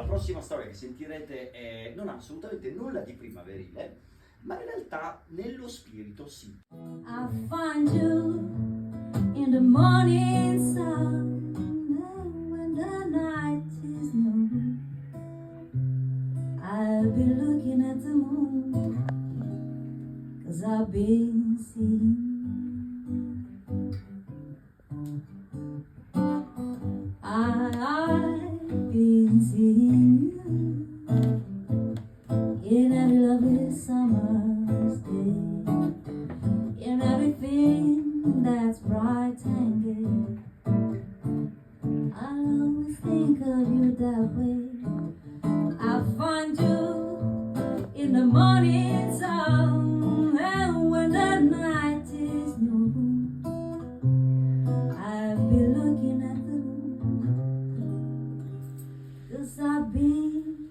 prossima storia che sentirete non ha assolutamente nulla di primaverile, ma in realtà nello spirito sì. I find you in the morning sun when the night is new. I'll be looking at the moon 'cause I've been seeing. I've been seeing you in every lovely summer's day, in everything that's bright and gay. I always think of you that way. I find you in the morning sun and when the night is new. I'll be looking at the moon 'cause I've been